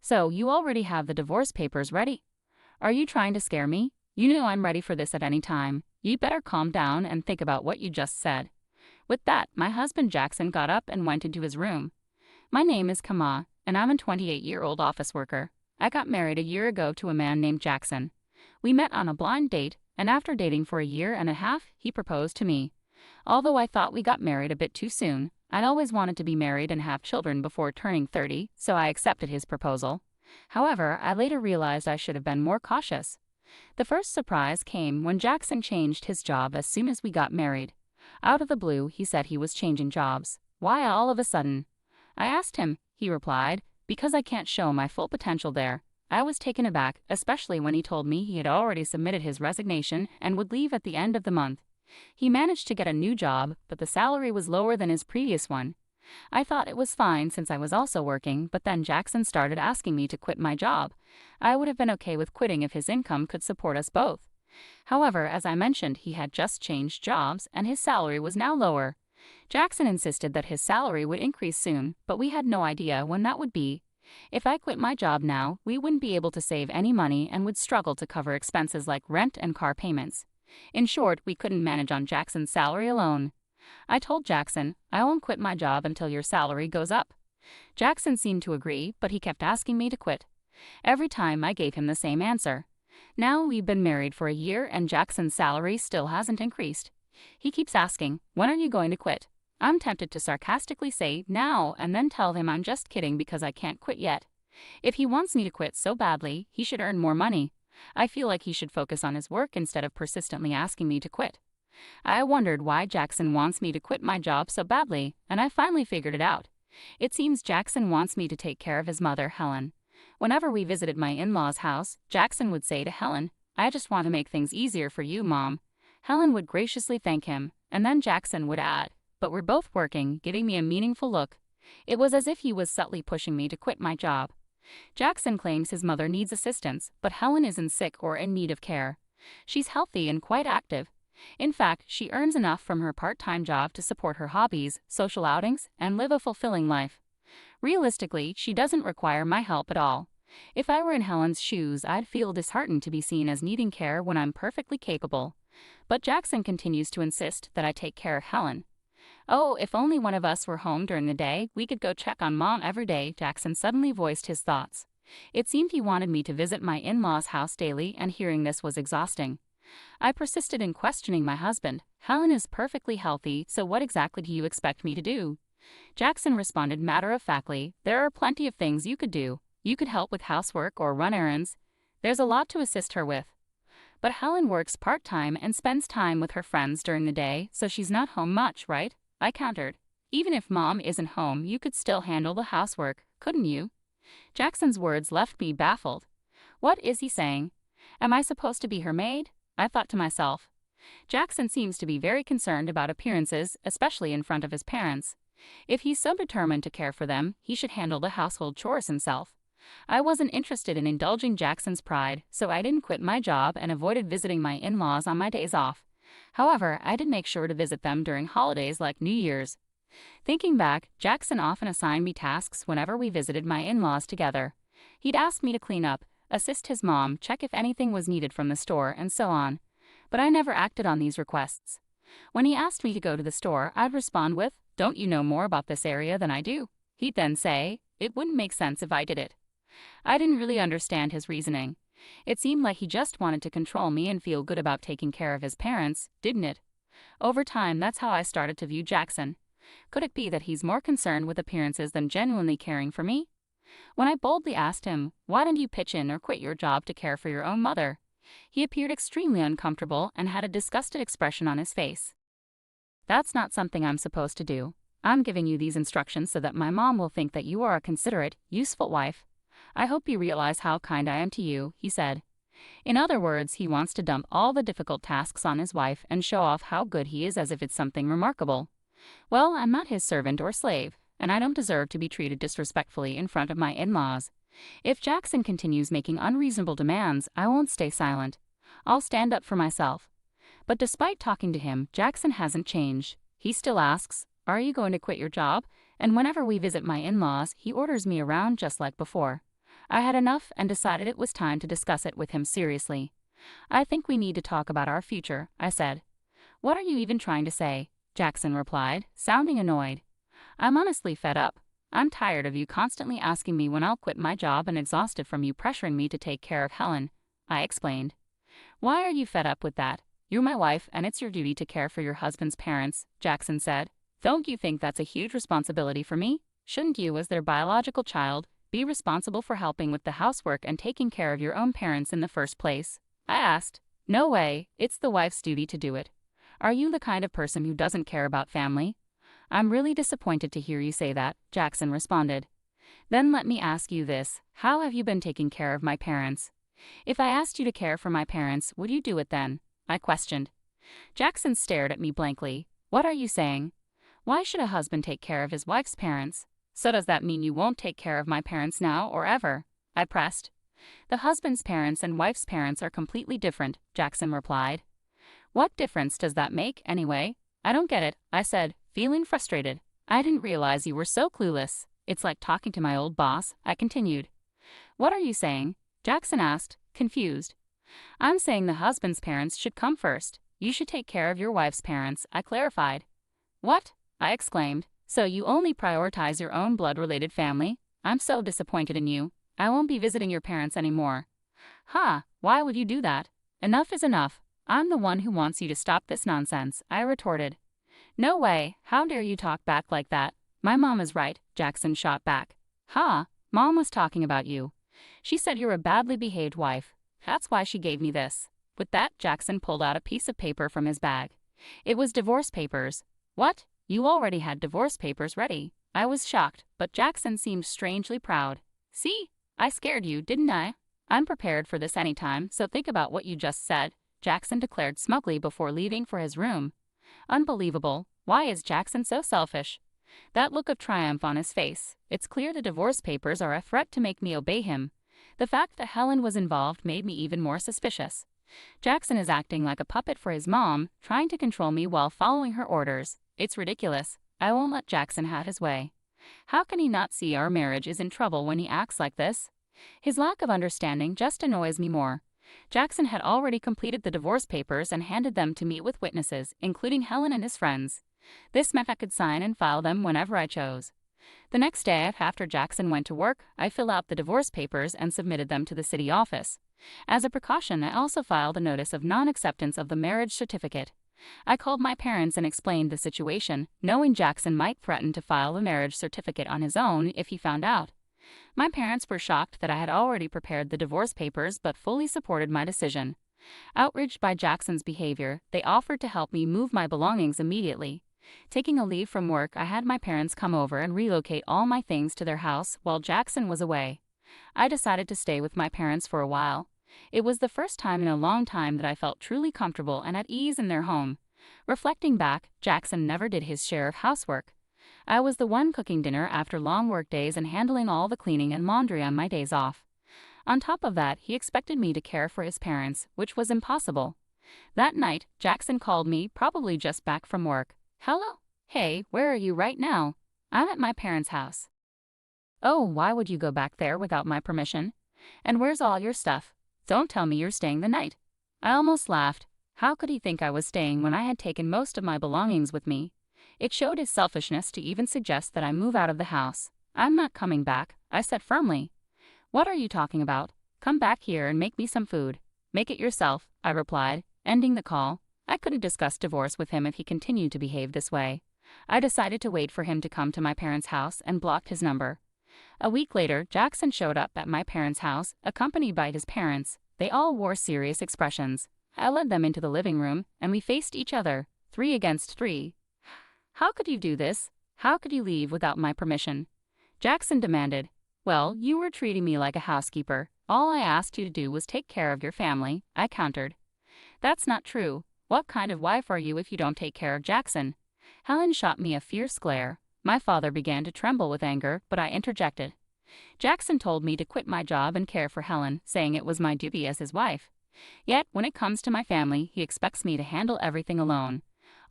So, you already have the divorce papers ready? Are you trying to scare me? You know I'm ready for this at any time. You better calm down and think about what you just said. With that, my husband Jackson got up and went into his room. My name is Camaa, and I'm a 28-year-old office worker. I got married a year ago to a man named Jackson. We met on a blind date, and after dating for a year and a half, he proposed to me. Although I thought we got married a bit too soon, I'd always wanted to be married and have children before turning 30, so I accepted his proposal. However, I later realized I should have been more cautious. The first surprise came when Jackson changed his job as soon as we got married. Out of the blue, he said he was changing jobs. Why all of a sudden? I asked him. He replied, because I can't show my full potential there. I was taken aback, especially when he told me he had already submitted his resignation and would leave at the end of the month. He managed to get a new job, but the salary was lower than his previous one. I thought it was fine since I was also working, but then Jackson started asking me to quit my job. I would have been okay with quitting if his income could support us both. However, as I mentioned, he had just changed jobs and his salary was now lower. Jackson insisted that his salary would increase soon, but we had no idea when that would be. If I quit my job now, we wouldn't be able to save any money and would struggle to cover expenses like rent and car payments. In short, we couldn't manage on Jackson's salary alone. I told Jackson, I won't quit my job until your salary goes up. Jackson seemed to agree, but he kept asking me to quit. Every time I gave him the same answer. Now we've been married for a year and Jackson's salary still hasn't increased. He keeps asking, when are you going to quit? I'm tempted to sarcastically say, now, and then tell him I'm just kidding because I can't quit yet. If he wants me to quit so badly, he should earn more money. I feel like he should focus on his work instead of persistently asking me to quit. I wondered why Jackson wants me to quit my job so badly, and I finally figured it out. It seems Jackson wants me to take care of his mother, Helen. Whenever we visited my in-laws' house, Jackson would say to Helen, I just want to make things easier for you, Mom. Helen would graciously thank him, and then Jackson would add, but we're both working, giving me a meaningful look. It was as if he was subtly pushing me to quit my job. Jackson claims his mother needs assistance, but Helen isn't sick or in need of care. She's healthy and quite active. In fact, she earns enough from her part-time job to support her hobbies, social outings, and live a fulfilling life. Realistically, she doesn't require my help at all. If I were in Helen's shoes, I'd feel disheartened to be seen as needing care when I'm perfectly capable. But Jackson continues to insist that I take care of Helen. Oh, if only one of us were home during the day, we could go check on Mom every day, Jackson suddenly voiced his thoughts. It seemed he wanted me to visit my in-laws' house daily, and hearing this was exhausting. I persisted in questioning my husband. Helen is perfectly healthy, so what exactly do you expect me to do? Jackson responded matter-of-factly, there are plenty of things you could do. You could help with housework or run errands. There's a lot to assist her with. But Helen works part-time and spends time with her friends during the day, so she's not home much, right? I countered. Even if Mom isn't home, you could still handle the housework, couldn't you? Jackson's words left me baffled. What is he saying? Am I supposed to be her maid? I thought to myself. Jackson seems to be very concerned about appearances, especially in front of his parents. If he's so determined to care for them, he should handle the household chores himself. I wasn't interested in indulging Jackson's pride, so I didn't quit my job and avoided visiting my in-laws on my days off. However, I did make sure to visit them during holidays like New Year's. Thinking back, Jackson often assigned me tasks whenever we visited my in-laws together. He'd ask me to clean up, assist his mom, check if anything was needed from the store, and so on. But I never acted on these requests. When he asked me to go to the store, I'd respond with, don't you know more about this area than I do? He'd then say, it wouldn't make sense if I did it. I didn't really understand his reasoning. It seemed like he just wanted to control me and feel good about taking care of his parents, didn't it? Over time, that's how I started to view Jackson. Could it be that he's more concerned with appearances than genuinely caring for me? When I boldly asked him, why don't you pitch in or quit your job to care for your own mother? He appeared extremely uncomfortable and had a disgusted expression on his face. That's not something I'm supposed to do. I'm giving you these instructions so that my mom will think that you are a considerate, useful wife. I hope you realize how kind I am to you, he said. In other words, he wants to dump all the difficult tasks on his wife and show off how good he is as if it's something remarkable. Well, I'm not his servant or slave, and I don't deserve to be treated disrespectfully in front of my in-laws. If Jackson continues making unreasonable demands, I won't stay silent. I'll stand up for myself. But despite talking to him, Jackson hasn't changed. He still asks, are you going to quit your job? And whenever we visit my in-laws, he orders me around just like before. I had enough and decided it was time to discuss it with him seriously. I think we need to talk about our future, I said. What are you even trying to say? Jackson replied, sounding annoyed. I'm honestly fed up. I'm tired of you constantly asking me when I'll quit my job and exhausted from you pressuring me to take care of Helen, I explained. Why are you fed up with that? You're my wife and it's your duty to care for your husband's parents, Jackson said. Don't you think that's a huge responsibility for me? Shouldn't you, as their biological child, be responsible for helping with the housework and taking care of your own parents in the first place? I asked. No way, it's the wife's duty to do it. Are you the kind of person who doesn't care about family? I'm really disappointed to hear you say that, Jackson responded. Then let me ask you this, how have you been taking care of my parents? If I asked you to care for my parents, would you do it then? I questioned. Jackson stared at me blankly. What are you saying? Why should a husband take care of his wife's parents? So does that mean you won't take care of my parents now or ever? I pressed. The husband's parents and wife's parents are completely different, Jackson replied. What difference does that make, anyway? I don't get it, I said, feeling frustrated. I didn't realize you were so clueless. It's like talking to my old boss, I continued. What are you saying? Jackson asked, confused. I'm saying the husband's parents should come first. You should take care of your wife's parents, I clarified. What? I exclaimed. So you only prioritize your own blood-related family? I'm so disappointed in you. I won't be visiting your parents anymore. Why would you do that? Enough is enough. I'm the one who wants you to stop this nonsense, I retorted. No way, how dare you talk back like that? My mom is right, Jackson shot back. Mom was talking about you. She said you're a badly behaved wife. That's why she gave me this. With that, Jackson pulled out a piece of paper from his bag. It was divorce papers. What? You already had divorce papers ready. I was shocked, but Jackson seemed strangely proud. See? I scared you, didn't I? I'm prepared for this anytime, so think about what you just said, Jackson declared smugly before leaving for his room. Unbelievable. Why is Jackson so selfish? That look of triumph on his face. It's clear the divorce papers are a threat to make me obey him. The fact that Helen was involved made me even more suspicious. Jackson is acting like a puppet for his mom, trying to control me while following her orders. It's ridiculous. I won't let Jackson have his way. How can he not see our marriage is in trouble when he acts like this? His lack of understanding just annoys me more. Jackson had already completed the divorce papers and handed them to meet with witnesses, including Helen and his friends. This meant I could sign and file them whenever I chose. The next day, after Jackson went to work, I filled out the divorce papers and submitted them to the city office. As a precaution, I also filed a notice of non-acceptance of the marriage certificate. I called my parents and explained the situation, knowing Jackson might threaten to file the marriage certificate on his own if he found out. My parents were shocked that I had already prepared the divorce papers but fully supported my decision. Outraged by Jackson's behavior, they offered to help me move my belongings immediately. Taking a leave from work, I had my parents come over and relocate all my things to their house while Jackson was away. I decided to stay with my parents for a while. It was the first time in a long time that I felt truly comfortable and at ease in their home. Reflecting back, Jackson never did his share of housework. I was the one cooking dinner after long work days and handling all the cleaning and laundry on my days off. On top of that, he expected me to care for his parents, which was impossible. That night, Jackson called me, probably just back from work. Hello? Hey, where are you right now? I'm at my parents' house. Oh, why would you go back there without my permission? And where's all your stuff? Don't tell me you're staying the night. I almost laughed. How could he think I was staying when I had taken most of my belongings with me? It showed his selfishness to even suggest that I move out of the house. I'm not coming back, I said firmly. What are you talking about? Come back here and make me some food. Make it yourself, I replied, ending the call. I couldn't discuss divorce with him if he continued to behave this way. I decided to wait for him to come to my parents' house and blocked his number. A week later, Jackson showed up at my parents' house, accompanied by his parents. They all wore serious expressions. I led them into the living room, and we faced each other, 3 against 3. How could you do this? How could you leave without my permission? Jackson demanded. Well, you were treating me like a housekeeper. All I asked you to do was take care of your family, I countered. That's not true. What kind of wife are you if you don't take care of Jackson? Helen shot me a fierce glare. My father began to tremble with anger, but I interjected. Jackson told me to quit my job and care for Helen, saying it was my duty as his wife. Yet, when it comes to my family, he expects me to handle everything alone.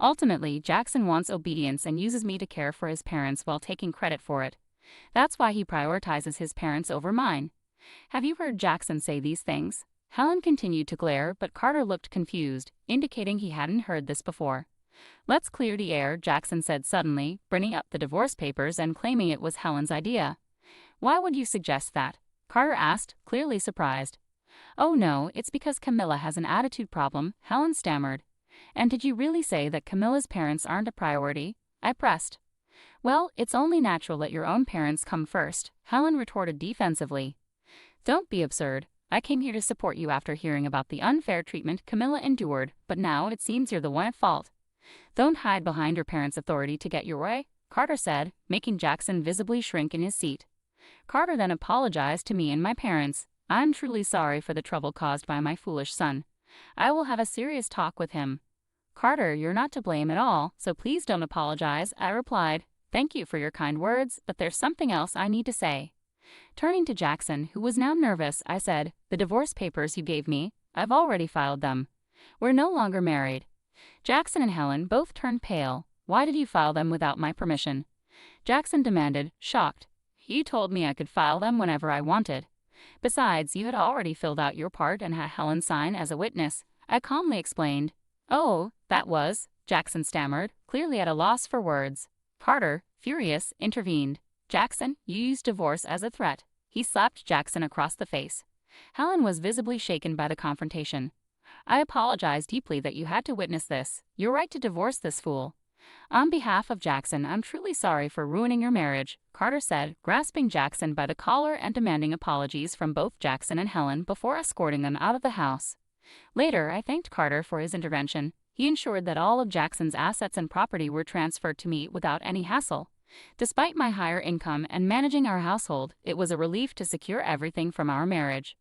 Ultimately, Jackson wants obedience and uses me to care for his parents while taking credit for it. That's why he prioritizes his parents over mine. Have you heard Jackson say these things? Helen continued to glare, but Carter looked confused, indicating he hadn't heard this before. Let's clear the air, Jackson said suddenly, bringing up the divorce papers and claiming it was Helen's idea. Why would you suggest that? Carter asked, clearly surprised. Oh no, it's because Camilla has an attitude problem, Helen stammered. And did you really say that Camilla's parents aren't a priority? I pressed. Well, it's only natural that your own parents come first, Helen retorted defensively. Don't be absurd. I came here to support you after hearing about the unfair treatment Camilla endured, but now it seems you're the one at fault. Don't hide behind your parents' authority to get your way, Carter said, making Jackson visibly shrink in his seat. Carter then apologized to me and my parents. I'm truly sorry for the trouble caused by my foolish son. I will have a serious talk with him. Carter, you're not to blame at all, so please don't apologize, I replied. Thank you for your kind words, but there's something else I need to say. Turning to Jackson, who was now nervous, I said, the divorce papers you gave me, I've already filed them. We're no longer married. Jackson and Helen both turned pale. Why did you file them without my permission? Jackson demanded, shocked. You told me I could file them whenever I wanted. Besides, you had already filled out your part and had Helen sign as a witness, I calmly explained. Oh, that was, Jackson stammered, clearly at a loss for words. Carter, furious, intervened. Jackson, you used divorce as a threat. He slapped Jackson across the face. Helen was visibly shaken by the confrontation. I apologize deeply that you had to witness this. You're right to divorce this fool. On behalf of Jackson, I'm truly sorry for ruining your marriage, Carter said, grasping Jackson by the collar and demanding apologies from both Jackson and Helen before escorting them out of the house. Later, I thanked Carter for his intervention. He ensured that all of Jackson's assets and property were transferred to me without any hassle. Despite my higher income and managing our household, it was a relief to secure everything from our marriage.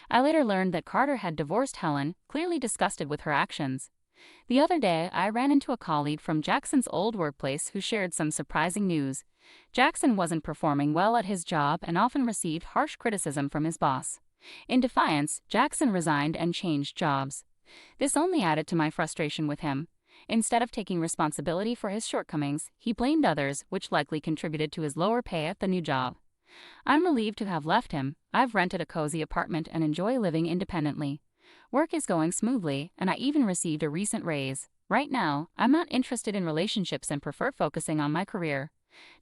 I later learned that Carter had divorced Helen, clearly disgusted with her actions. The other day, I ran into a colleague from Jackson's old workplace who shared some surprising news. Jackson wasn't performing well at his job and often received harsh criticism from his boss. In defiance, Jackson resigned and changed jobs. This only added to my frustration with him. Instead of taking responsibility for his shortcomings, he blamed others, which likely contributed to his lower pay at the new job. I'm relieved to have left him. I've rented a cozy apartment and enjoy living independently. Work is going smoothly, and I even received a recent raise. Right now, I'm not interested in relationships and prefer focusing on my career.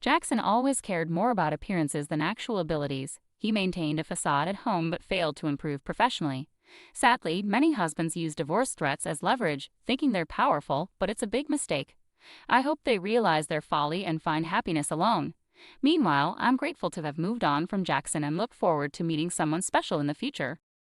Jackson always cared more about appearances than actual abilities. He maintained a facade at home but failed to improve professionally. Sadly, many husbands use divorce threats as leverage, thinking they're powerful, but it's a big mistake. I hope they realize their folly and find happiness alone. Meanwhile, I'm grateful to have moved on from Jackson and look forward to meeting someone special in the future.